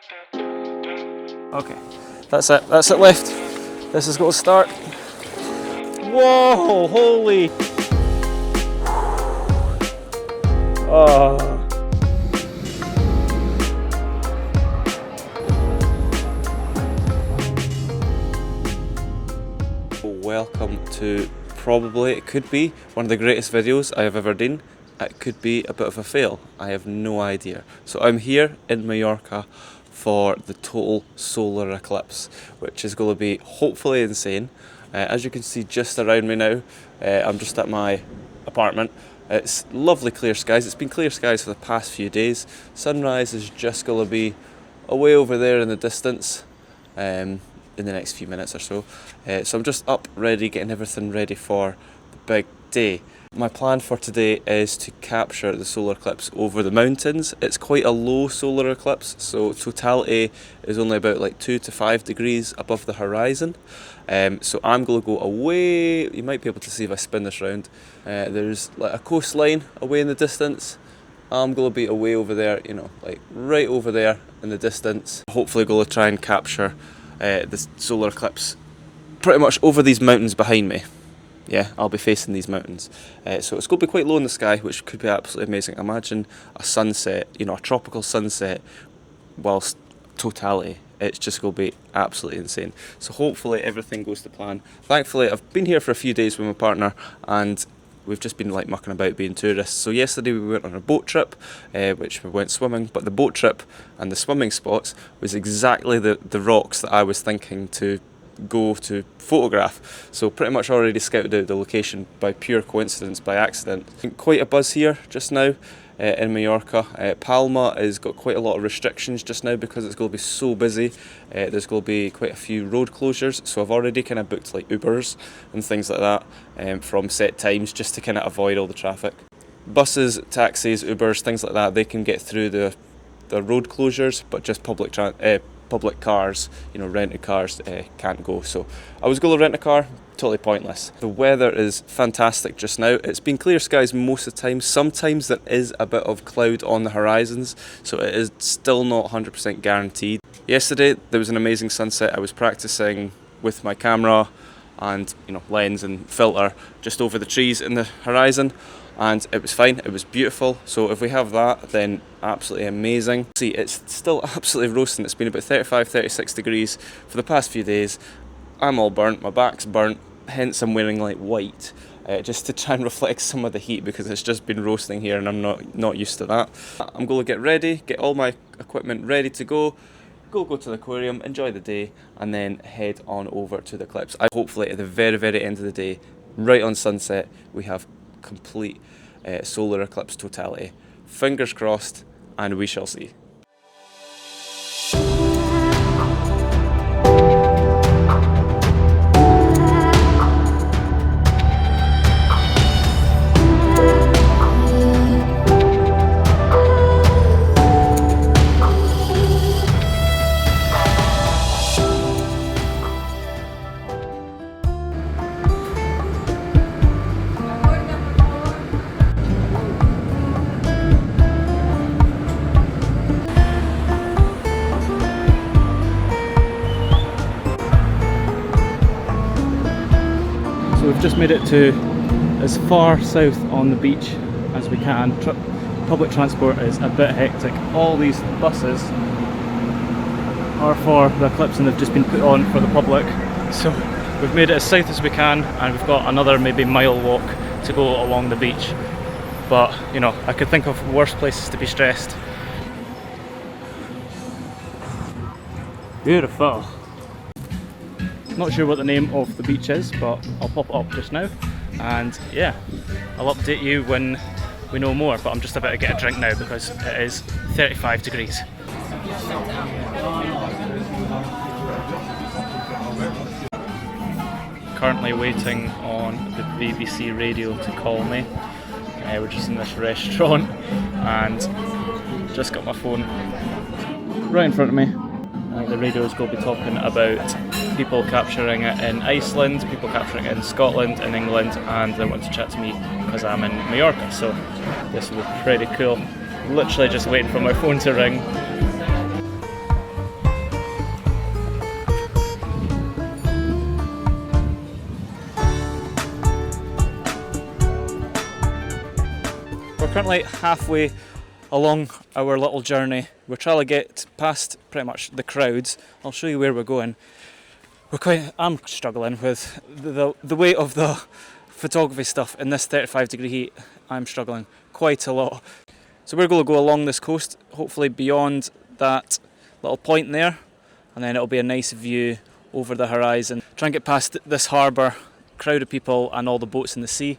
Okay, that's it left. This is going to start. Whoa, holy! Oh. Welcome to probably, it could be one of the greatest videos I have ever done. It could be a bit of a fail, I have no idea. So I'm here in Mallorca for the total solar eclipse, which is going to be hopefully insane. As you can see just around me now, I'm just at my apartment. It's lovely clear skies. It's been clear skies for the past few days. Sunrise is just going to be away over there in the distance in the next few minutes or so. So I'm just up ready, getting everything ready for the big day. My plan for today is to capture the solar eclipse over the mountains. It's quite a low solar eclipse, so totality is only about like 2 to 5 degrees above the horizon. So I'm going to go away. You might be able to see if I spin this round. There's like a coastline away in the distance. I'm going to be away over there, you know, like right over there in the distance. Hopefully going to try and capture the solar eclipse pretty much over these mountains behind me. Yeah, I'll be facing these mountains. So it's going to be quite low in the sky, which could be absolutely amazing. Imagine a sunset, you know, a tropical sunset whilst totality. It's just going to be absolutely insane. So hopefully everything goes to plan. Thankfully, I've been here for a few days with my partner and we've just been like mucking about being tourists. So yesterday we went on a boat trip, which we went swimming, but the boat trip and the swimming spots was exactly the rocks that I was thinking to go to photograph. So pretty much already scouted out the location by pure coincidence, by accident. Quite a buzz here just now in Mallorca. Palma has got quite a lot of restrictions just now because it's going to be so busy. There's going to be quite a few road closures, so I've already kind of booked like Ubers and things like that from set times just to kind of avoid all the traffic. Buses, taxis, Ubers, things like that, they can get through the road closures, but just public cars, you know, rented cars can't go. So I was going to rent a car, totally pointless. The weather is fantastic just now. It's been clear skies most of the time. Sometimes there is a bit of cloud on the horizons, so it is still not 100% guaranteed. Yesterday there was an amazing sunset. I was practicing with my camera and, you know, lens and filter just over the trees in the horizon, and it was fine, it was beautiful. So if we have that, then absolutely amazing. See, it's still absolutely roasting. It's been about 35-36 degrees for the past few days. I'm all burnt, my back's burnt, hence I'm wearing like white just to try and reflect some of the heat because it's just been roasting here and I'm not used to that. I'm going to get ready, get all my equipment ready to go to the aquarium, enjoy the day, and then head on over to the eclipse. Hopefully at the very, very end of the day, right on sunset, we have complete solar eclipse totality. Fingers crossed, and we shall see. We've just made it to as far south on the beach as we can. Public transport is a bit hectic. All these buses are for the eclipse and they've just been put on for the public. So we've made it as south as we can and we've got another maybe mile walk to go along the beach. But, you know, I could think of worse places to be stressed. Beautiful. Not sure what the name of the beach is, but I'll pop it up just now, and yeah, I'll update you when we know more. But I'm just about to get a drink now because it is 35 degrees. Currently waiting on the BBC radio to call me. We're just in this restaurant and just got my phone right in front of me. The radio is going to be talking about people capturing it in Iceland, people capturing it in Scotland, in England, and they want to chat to me because I'm in Mallorca, so this will be pretty cool. Literally just waiting for my phone to ring. currently halfway along our little journey. We're trying to get past pretty much the crowds. I'll show you where we're going. I'm struggling with the weight of the photography stuff in this 35-degree heat. I'm struggling quite a lot. So we're going to go along this coast, hopefully beyond that little point there, and then it'll be a nice view over the horizon. Try and get past this harbour, crowd of people and all the boats in the sea.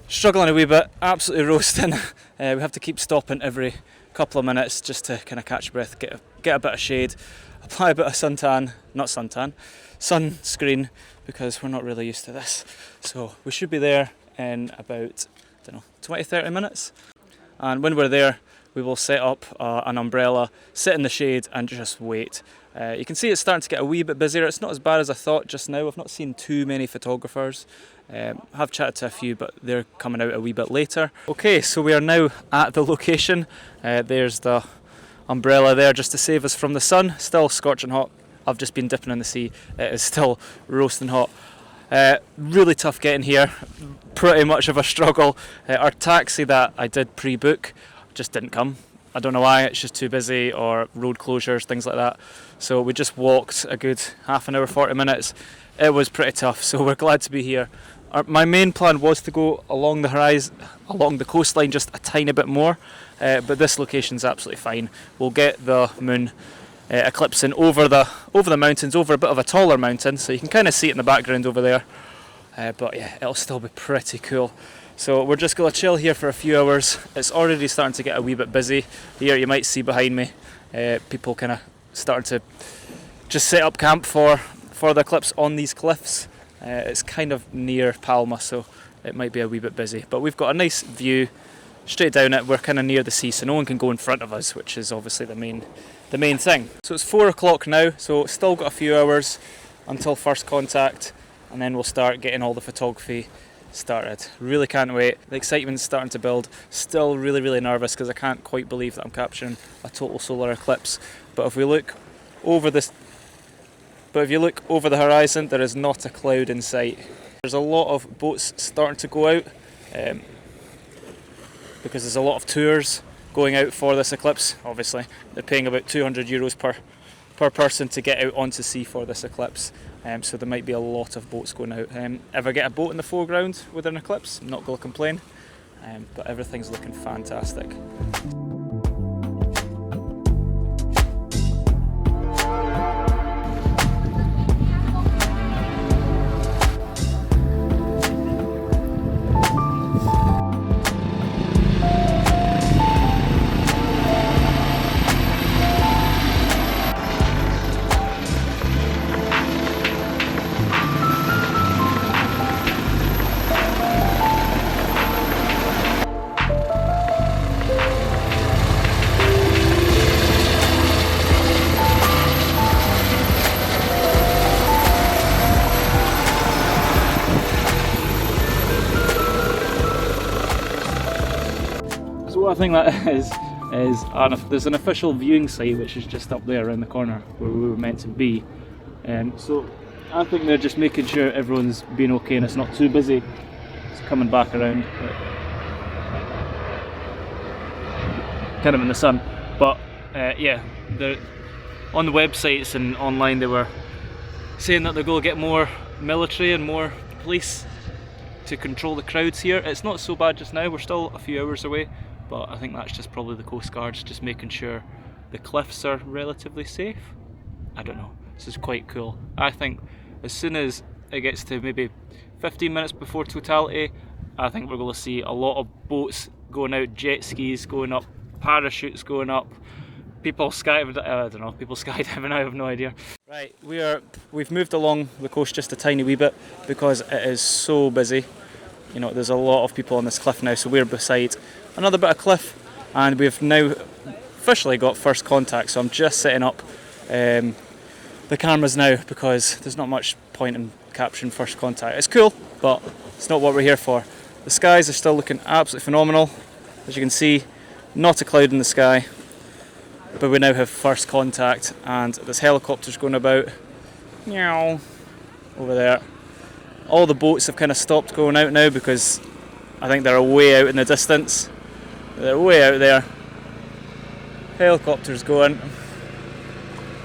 Struggling a wee bit, absolutely roasting. We have to keep stopping every couple of minutes just to kind of catch your breath, get a bit of shade, apply a bit of sunscreen, because we're not really used to this. So we should be there in about, 20-30 minutes. And when we're there, we will set up an umbrella, sit in the shade and just wait. You can see it's starting to get a wee bit busier. It's not as bad as I thought just now. I've not seen too many photographers. Have chatted to a few, but they're coming out a wee bit later. Okay, so we are now at the location. There's the umbrella there just to save us from the sun. Still scorching hot. I've just been dipping in the sea. It is still roasting hot. Really tough getting here. Pretty much of a struggle. Our taxi that I did pre-book just didn't come. I don't know why, it's just too busy, or road closures, things like that. So we just walked a good half an hour, 40 minutes. It was pretty tough, so we're glad to be here. My main plan was to go along the horizon, along the coastline just a tiny bit more, but this location's absolutely fine. We'll get the moon eclipsing over the mountains, over a bit of a taller mountain, so you can kind of see it in the background over there. But yeah, it'll still be pretty cool. So we're just going to chill here for a few hours. It's already starting to get a wee bit busy. Here you might see behind me, people kind of starting to just set up camp for the eclipse on these cliffs. It's kind of near Palma, so it might be a wee bit busy. But we've got a nice view straight down it. We're kind of near the sea, so no one can go in front of us, which is obviously the main thing. So it's 4 o'clock now, so still got a few hours until first contact, and then we'll start getting all the photography started. Really can't wait. The excitement's starting to build. Still really nervous because I can't quite believe that I'm capturing a total solar eclipse. But if you look over the horizon, there is not a cloud in sight. There's a lot of boats starting to go out because there's a lot of tours going out for this eclipse. Obviously, they're paying about €200 per person to get out onto sea for this eclipse. So there might be a lot of boats going out. If I get a boat in the foreground with an eclipse, I'm not going to complain. But everything's looking fantastic. So what I think that is there's an official viewing site which is just up there around the corner where we were meant to be. So I think they're just making sure everyone's being okay and it's not too busy. It's coming back around, kind of in the sun. But yeah, on the websites and online they were saying that they're going to get more military and more police to control the crowds here. It's not so bad just now, we're still a few hours away. But I think that's just probably the Coast Guards just making sure the cliffs are relatively safe. I don't know, this is quite cool. I think as soon as it gets to maybe 15 minutes before totality, I think we're going to see a lot of boats going out, jet skis going up, parachutes going up, people skydiving, people skydiving, I have no idea. Right, we've moved along the coast just a tiny wee bit because it is so busy. You know, there's a lot of people on this cliff now, so we're beside another bit of cliff and we've now officially got first contact, so I'm just setting up the cameras now because there's not much point in capturing first contact. It's cool, but it's not what we're here for. The skies are still looking absolutely phenomenal. As you can see, not a cloud in the sky, but we now have first contact and there's helicopters going about. Meow, over there. All the boats have kind of stopped going out now because I think they're way out in the distance. They're way out there. Helicopter's going.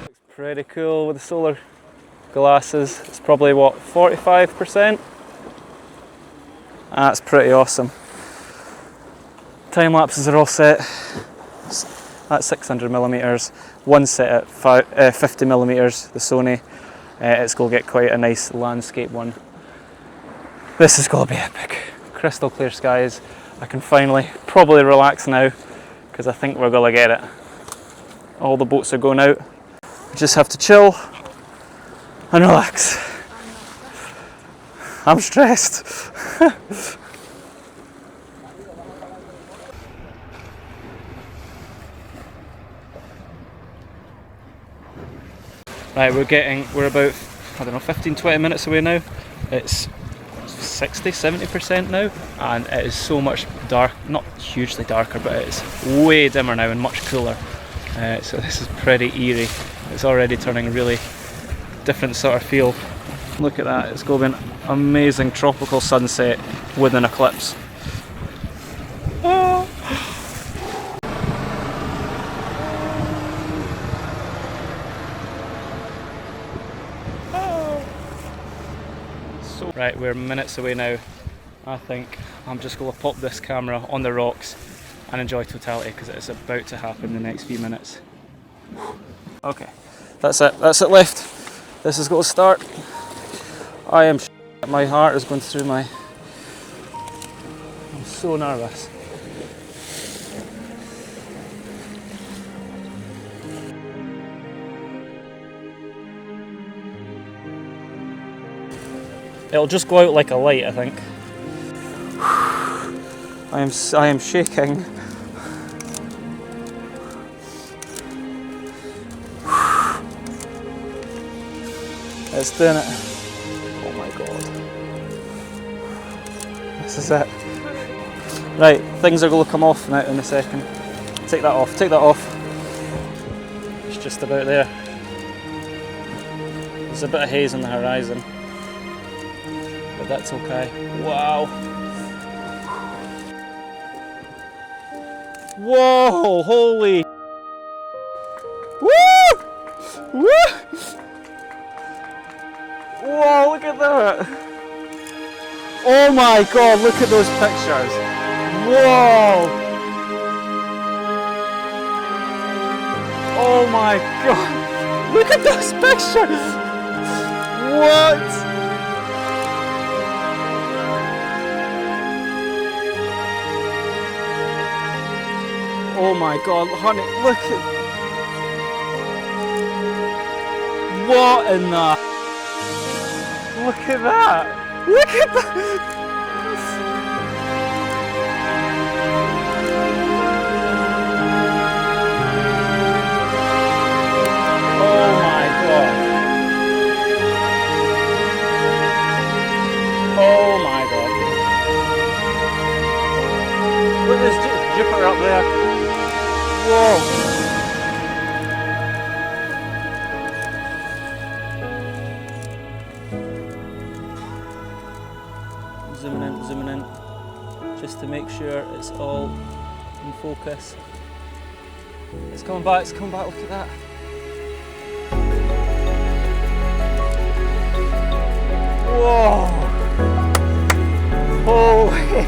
Looks pretty cool with the solar glasses. It's probably what, 45%? That's pretty awesome. Time lapses are all set. That's 600mm. One set at 50mm, the Sony. It's going to get quite a nice landscape one. This is going to be epic. Crystal clear skies. I can finally probably relax now because I think we're going to get it. All the boats are going out. We just have to chill and relax. I'm stressed. Right, we're about, I don't know, 15-20 minutes away now. It's 60-70% now, and it is so much dark, not hugely darker, but it's way dimmer now and much cooler. So this is pretty eerie. It's already turning really different sort of feel. Look at that, it's going to be an amazing tropical sunset with an eclipse. Oh. So, right, we're minutes away now. I think I'm just going to pop this camera on the rocks and enjoy totality because it's about to happen in the next few minutes. Okay, that's it left. This is going to start. I am my heart is going through my... I'm so nervous. It'll just go out like a light, I think. I am shaking. It's doing it. Oh my god. This is it. Right, things are going to come off now in a second. Take that off, take that off. It's just about there. There's a bit of haze on the horizon. But that's okay. Wow. Whoa, holy. Woo! Woo! Whoa, look at that. Oh my god, look at those pictures. Whoa. Oh my god. Look at those pictures. What? Oh my god, honey, look at... What in the... Look at that! Look at that! Oh my god. Oh my god. Look at this Jupiter up there. Whoa! Zooming in, just to make sure it's all in focus. It's coming back, look at that. Whoa! Holy!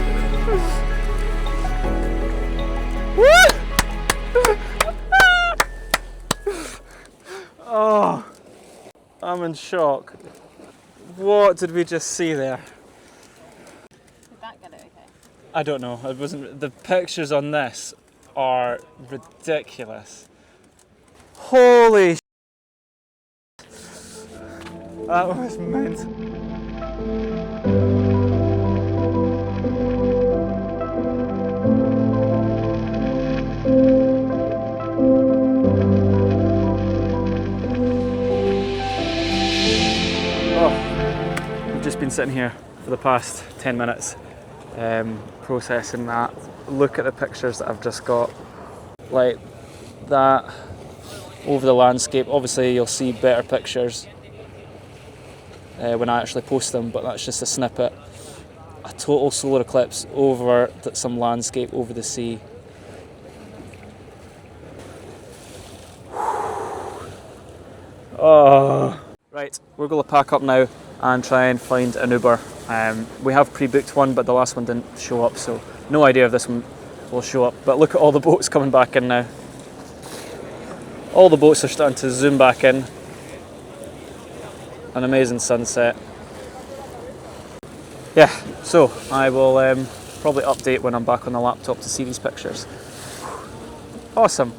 Woo! Oh, I'm in shock. What did we just see there? Did that get it okay? I don't know. It wasn't. The pictures on this are ridiculous. Holy sh**. That was mental. I've just been sitting here for the past 10 minutes processing that. Look at the pictures that I've just got, like that over the landscape. Obviously you'll see better pictures when I actually post them, but that's just a snippet. a total solar eclipse over some landscape over the sea. Oh. Right, we're going to pack up now and try and find an Uber. We have pre-booked one, but the last one didn't show up, so no idea if this one will show up. But look at all the boats coming back in now. All the boats are starting to zoom back in. An amazing sunset. Yeah, so I will probably update when I'm back on the laptop to see these pictures. Awesome.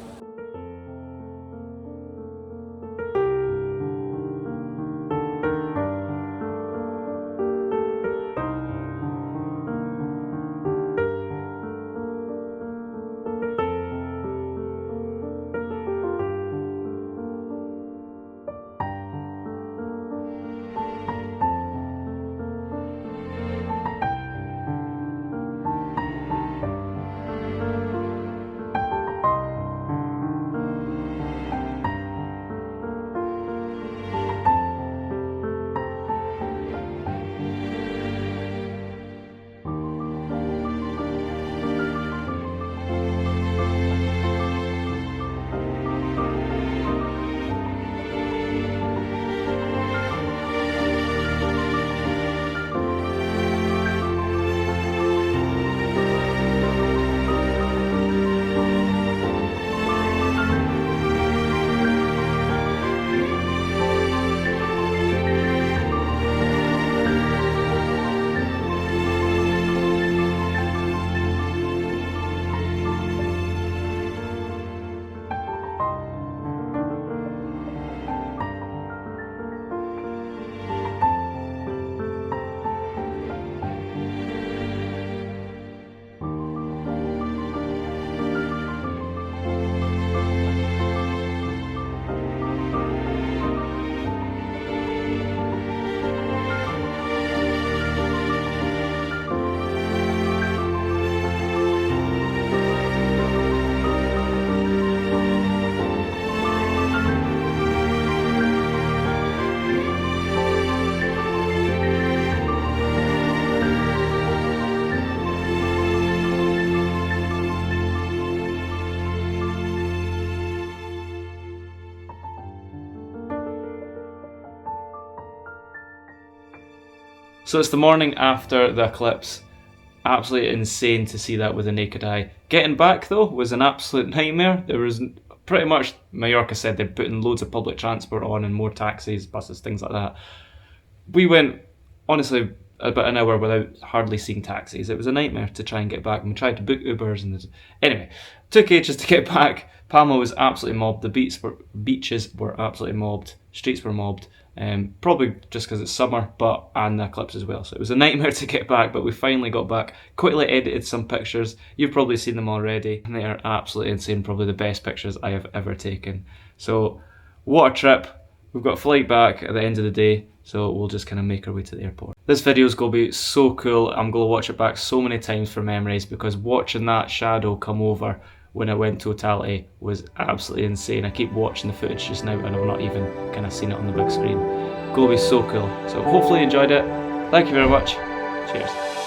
So it's the morning after the eclipse. Absolutely insane to see that with the naked eye. Getting back though was an absolute nightmare. There was pretty much, Mallorca said they're putting loads of public transport on and more taxis, buses, things like that. We went, honestly, about an hour without hardly seeing taxis. It was a nightmare to try and get back. And we tried to book Ubers and anyway, took ages to get back. Palma was absolutely mobbed. The beaches were absolutely mobbed. Streets were mobbed. Probably just because it's summer, and the eclipse as well. So it was a nightmare to get back, but we finally got back. Quickly edited some pictures. You've probably seen them already, and they are absolutely insane. Probably the best pictures I have ever taken. So what a trip. We've got a flight back at the end of the day, so we'll just kind of make our way to the airport. This video is going to be so cool. I'm going to watch it back so many times for memories, because watching that shadow come over when I went totality was absolutely insane. I keep watching the footage just now and I've not even kind of seen it on the big screen. It's going to be so cool. So hopefully you enjoyed it. Thank you very much. Cheers.